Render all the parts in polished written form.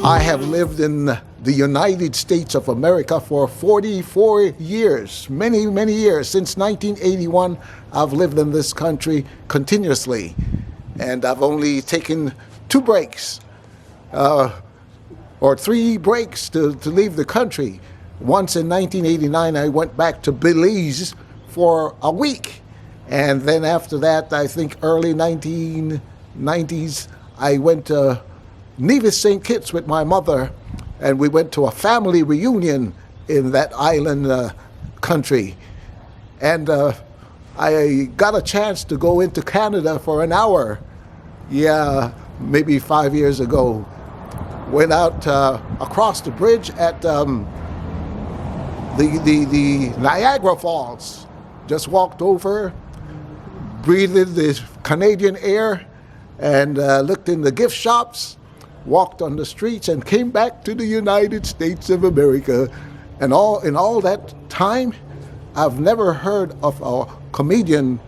I have lived in the United States of America for 44 years, many, many years. Since 1981, I've lived in this country continuously. And I've only taken 2 breaks, or 3 breaks to leave the country. Once in 1989, I went back to Belize for a week. And then after that, I think early 1990s, I went to Nevis, St. Kitts with my mother, and we went to a family reunion in that island country. And I got a chance to go into Canada for an hour. Yeah, maybe 5 years ago. Went out across the bridge at the Niagara Falls. Just walked over, breathed the Canadian air, and looked in the gift shops, walked on the streets, and came back to the United States of America. And in all that time, I've never heard of a comedian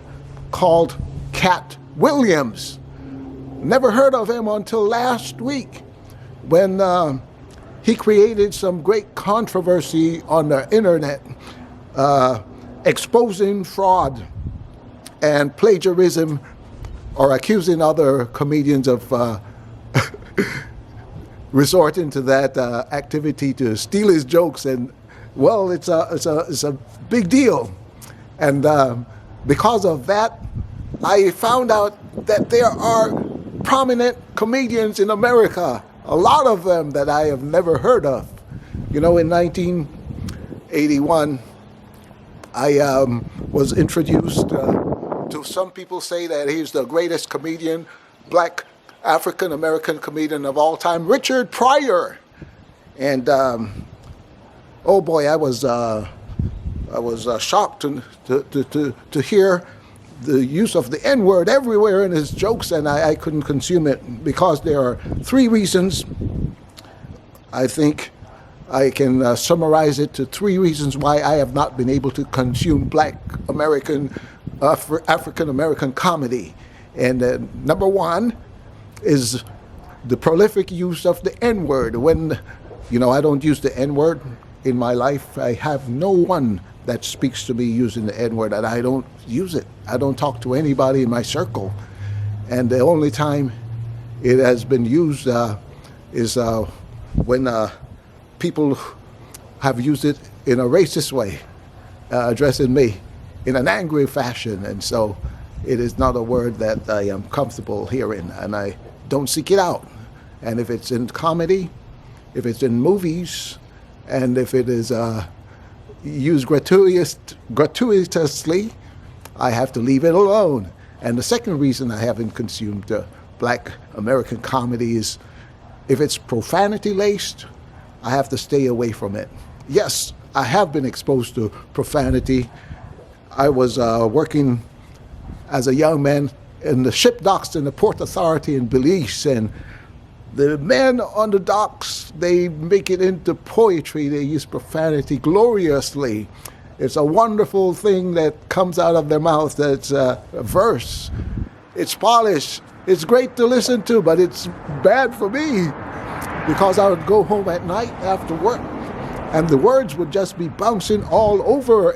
called Katt Williams. Never heard of him until last week, when he created some great controversy on the internet, exposing fraud and plagiarism, or accusing other comedians of resorting to that activity to steal his jokes. And well, it's a big deal. And because of that, I found out that there are prominent comedians in America, a lot of them that I have never heard of. You know, in 1981, I was introduced to, some people say that he's the greatest comedian, black African-American comedian of all time, Richard Pryor. And oh boy, I was shocked to hear the use of the N-word everywhere in his jokes, and I couldn't consume it because there are 3 reasons. I think I can summarize it to 3 reasons why I have not been able to consume black African-American comedy. And number 1 is the prolific use of the N-word. When, I don't use the N-word in my life, I have no one that speaks to me using the N-word, and I don't use it. I don't talk to anybody in my circle. And the only time it has been used is when people have used it in a racist way, addressing me in an angry fashion. And so it is not a word that I am comfortable hearing, and I don't seek it out. And if it's in comedy, if it's in movies, and if it is used gratuitously, I have to leave it alone. And the second reason I haven't consumed black American comedy is if it's profanity-laced, I have to stay away from it. Yes, I have been exposed to profanity. I was working as a young man in the ship docks in the Port Authority in Belize, and the men on the docks, they make it into poetry. They use profanity gloriously. It's a wonderful thing that comes out of their mouth. That's a verse. It's polished. It's great to listen to, but it's bad for me because I would go home at night after work, and the words would just be bouncing all over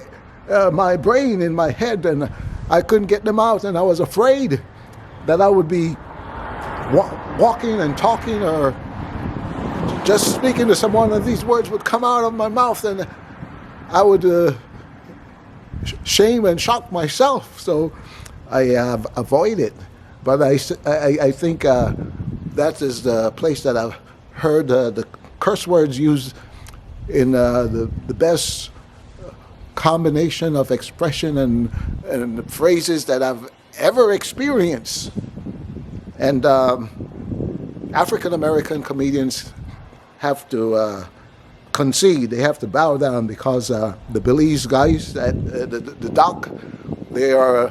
my brain, in my head, and I couldn't get them out, and I was afraid that I would be walking and talking or just speaking to someone, and these words would come out of my mouth, and I would shame and shock myself. So I avoid it. But I think that is the place that I've heard the curse words used in the best combination of expression and phrases that I've ever experienced. And African-American comedians have to concede. They have to bow down because the Belize guys at the dock, they are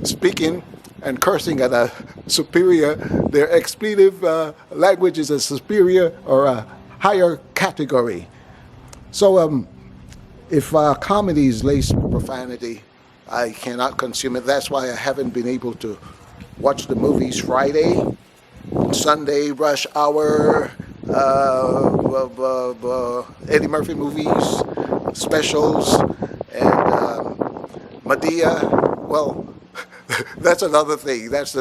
speaking and cursing at a superior, their expletive language is a superior or a higher category. So if comedy is laced with profanity, I cannot consume it. That's why I haven't been able to watch the movies Friday, Sunday, Rush Hour, Eddie Murphy movies, specials, and Medea. Well, that's another thing. That's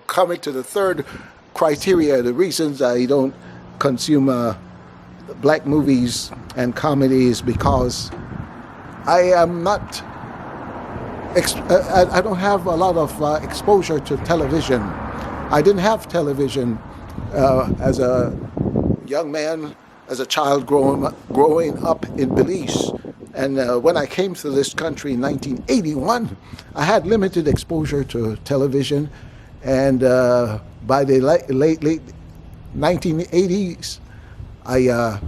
coming to the third criteria. The reasons I don't consume black movies and comedies because I am not. I don't have a lot of exposure to television. I didn't have television as a young man, as a child growing up in Belize. And when I came to this country in 1981, I had limited exposure to television. And by the late 1980s, I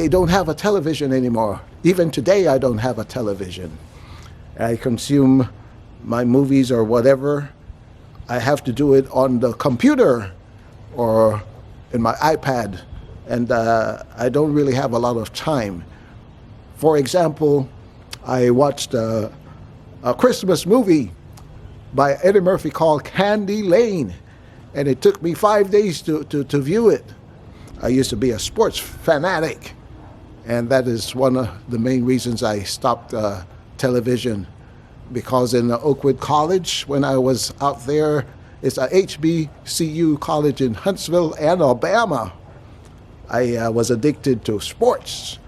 don't have a television anymore. Even today, I don't have a television. I consume my movies or whatever. I have to do it on the computer or in my iPad, and I don't really have a lot of time. For example, I watched a Christmas movie by Eddie Murphy called Candy Lane, and it took me 5 days to view it. I used to be a sports fanatic, and that is one of the main reasons I stopped television, because in Oakwood College, when I was out there, it's a HBCU college in Huntsville, Alabama. I was addicted to sports.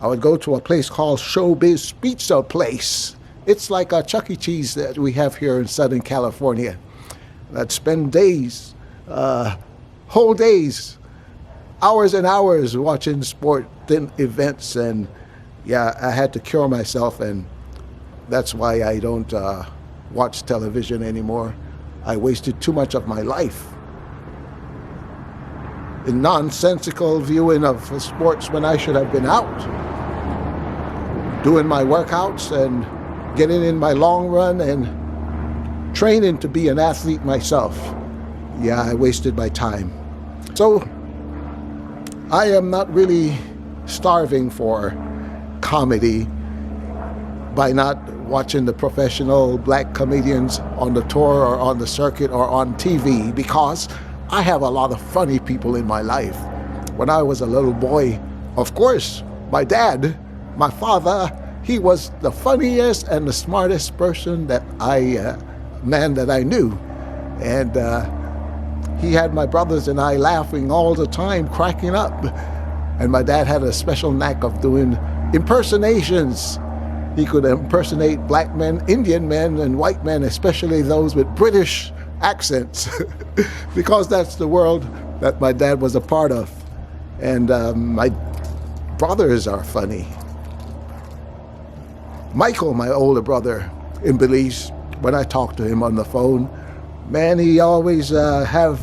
I would go to a place called Showbiz Pizza Place. It's like a Chuck E. Cheese that we have here in Southern California. I'd spend days, whole days, hours and hours watching sport events, and yeah, I had to cure myself, and that's why I don't watch television anymore. I wasted too much of my life in nonsensical viewing of sports when I should have been out, doing my workouts and getting in my long run and training to be an athlete myself. Yeah, I wasted my time. So I am not really starving for comedy by not watching the professional black comedians on the tour or on the circuit or on TV, because I have a lot of funny people in my life. When I was a little boy, of course, my dad, my father, he was the funniest and the smartest person man that I knew. And he had my brothers and I laughing all the time, cracking up. And my dad had a special knack of doing impersonations. He could impersonate black men, Indian men, and white men, especially those with British accents, because that's the world that my dad was a part of. And my brothers are funny. Michael, my older brother in Belize, when I talk to him on the phone, man, he always have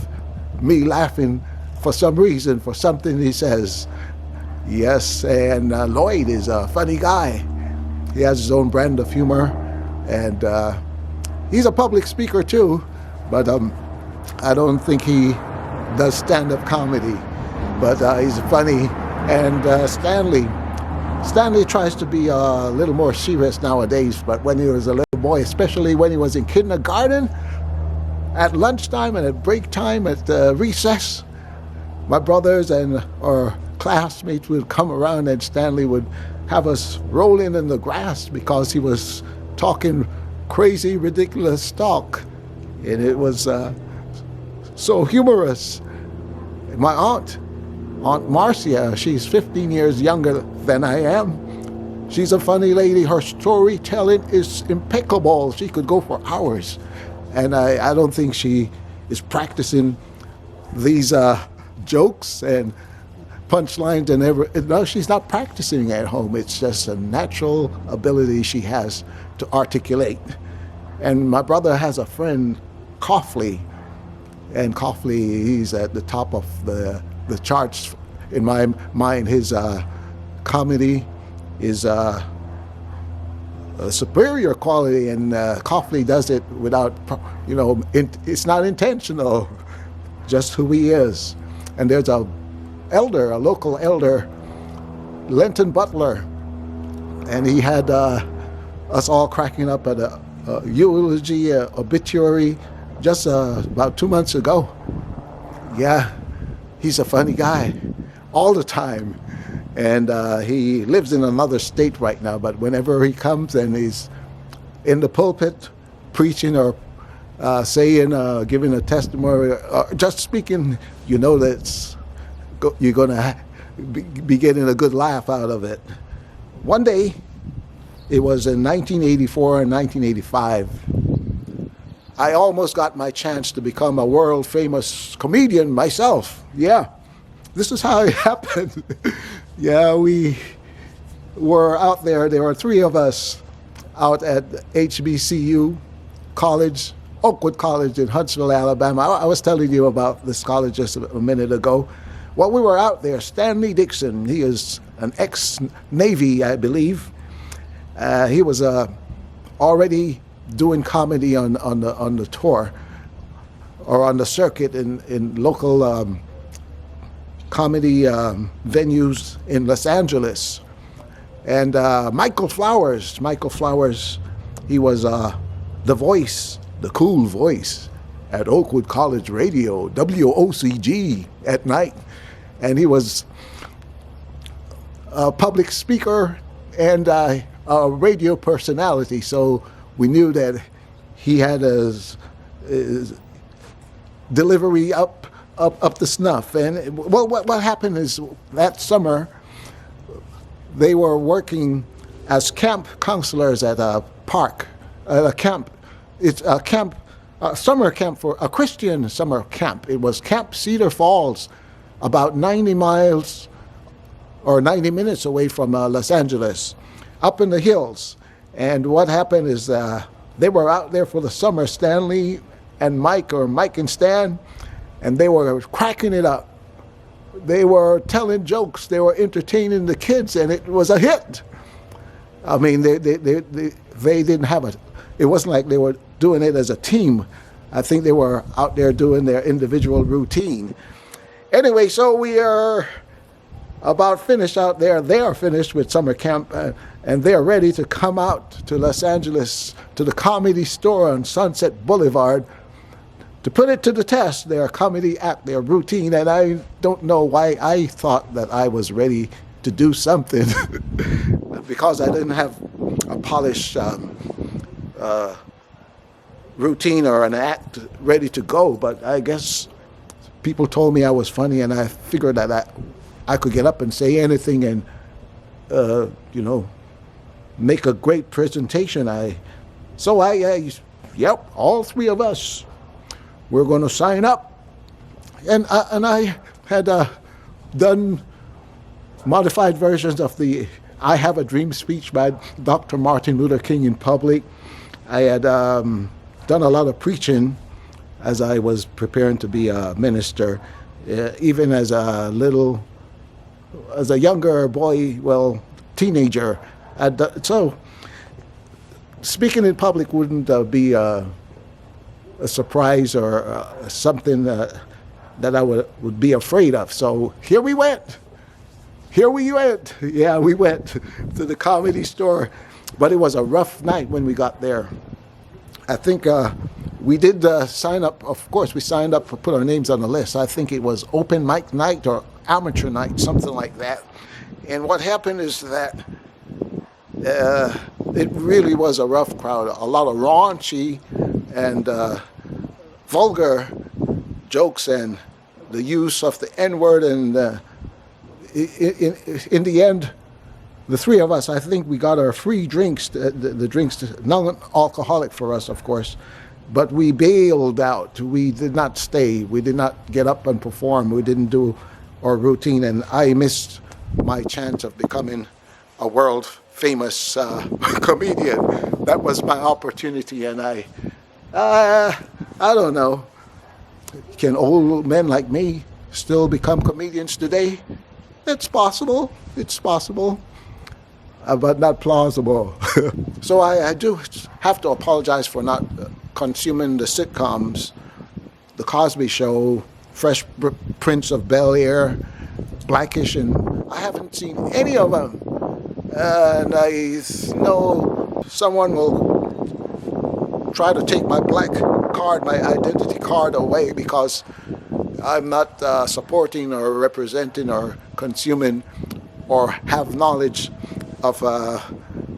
me laughing for some reason, for something he says. Yes, and Lloyd is a funny guy. He has his own brand of humor, and he's a public speaker too, but I don't think he does stand-up comedy, but he's funny. And Stanley tries to be a little more serious nowadays, but when he was a little boy, especially when he was in kindergarten, at lunchtime and at break time, at recess, my brothers and our classmates would come around, and Stanley would have us rolling in the grass because he was talking crazy, ridiculous talk. And it was so humorous. My Aunt Marcia, she's 15 years younger than I am. She's a funny lady. Her storytelling is impeccable. She could go for hours. And I don't think she is practicing these jokes and punchlines and no, she's not practicing at home. It's just a natural ability she has to articulate. And my brother has a friend, Coughley, and Coughley, he's at the top of the charts in my mind. His comedy is a superior quality, and Coughley does it without, it's not intentional, just who he is. And there's a local elder, Lenton Butler, and he had us all cracking up at a eulogy, obituary, just about 2 months ago. Yeah, He's a funny guy all the time. And he lives in another state right now, but whenever he comes and he's in the pulpit preaching or saying, giving a testimony, or just speaking, you know that you're going to be getting a good laugh out of it. One day, it was in 1984 and 1985, I almost got my chance to become a world famous comedian myself. Yeah, this is how it happened. Yeah, we were out there. There were three of us out at HBCU College, Oakwood College in Huntsville, Alabama. I was telling you about this college just a minute ago. Well, we were out there. Stanley Dixon, he is an ex-Navy, I believe. He was already doing comedy on the tour or on the circuit in local comedy venues in Los Angeles. And Michael Flowers, he was the voice, the cool voice at Oakwood College Radio, WOCG at night. And he was a public speaker and a radio personality, so we knew that he had his delivery up to snuff. And well, what happened is that summer they were working as camp counselors at a park, at a camp. It's a camp, a summer camp for a Christian summer camp. It was Camp Cedar Falls, about 90 miles or 90 minutes away from Los Angeles, up in the hills. And what happened is they were out there for the summer, Stanley and Mike, or Mike and Stan, and they were cracking it up. They were telling jokes, they were entertaining the kids, and it was a hit. I mean, they didn't have it wasn't like they were doing it as a team. I think they were out there doing their individual routine. Anyway, so we are about finished out there. They are finished with summer camp, and they're ready to come out to Los Angeles, to the Comedy Store on Sunset Boulevard, to put it to the test, their comedy act, their routine. And I don't know why I thought that I was ready to do something because I didn't have a polished routine or an act ready to go. But I guess people told me I was funny, and I figured that I could get up and say anything and, make a great presentation. Yep, all three of us, we're going to sign up. And I had done modified versions of the I Have a Dream speech by Dr. Martin Luther King in public. I had done a lot of preaching as I was preparing to be a minister, even as a younger boy, teenager. So speaking in public wouldn't be a surprise or something that I would be afraid of. So here we went. Yeah, we went to the Comedy Store, but it was a rough night when we got there. I think we did sign up. Of course, we signed up to put our names on the list. I think it was open mic night or amateur night, something like that. And what happened is that it really was a rough crowd. A lot of raunchy and vulgar jokes and the use of the N-word. And in the end, the three of us, I think we got our free drinks, the drinks, non-alcoholic for us, of course, but we bailed out. We did not stay. We did not get up and perform. We didn't do our routine, and I missed my chance of becoming a world-famous comedian. That was my opportunity, and I don't know. Can old men like me still become comedians today? It's possible. But not plausible. So I do have to apologize for not consuming the sitcoms, The Cosby Show, Fresh Prince of Bel-Air, Blackish, and I haven't seen any of them. And I know someone will try to take my black card, my identity card away, because I'm not supporting or representing or consuming or have knowledge of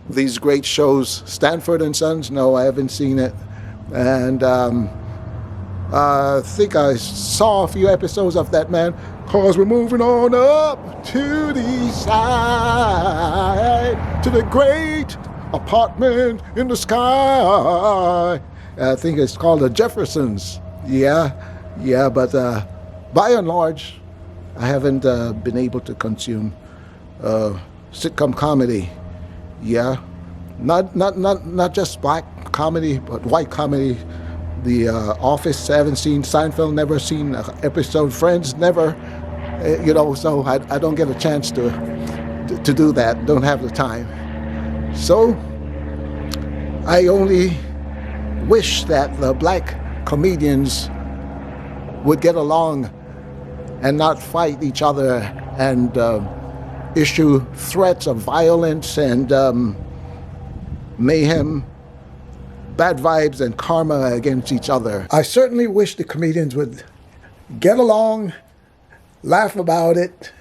these great shows. Stanford and Sons, no, I haven't seen it. And I think I saw a few episodes of that, man, because we're moving on up to the side, to the great apartment in the sky. I think it's called The Jeffersons. Yeah, but by and large, I haven't been able to consume sitcom comedy. Yeah, not just black comedy, but white comedy. The Office, I haven't seen. Seinfeld, never seen an episode. Friends, never. So I don't get a chance to do that. Don't have the time. So I only wish that the black comedians would get along and not fight each other and issue threats of violence and mayhem, bad vibes and karma against each other. I certainly wish the comedians would get along, laugh about it,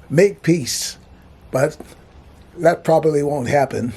make peace, but that probably won't happen.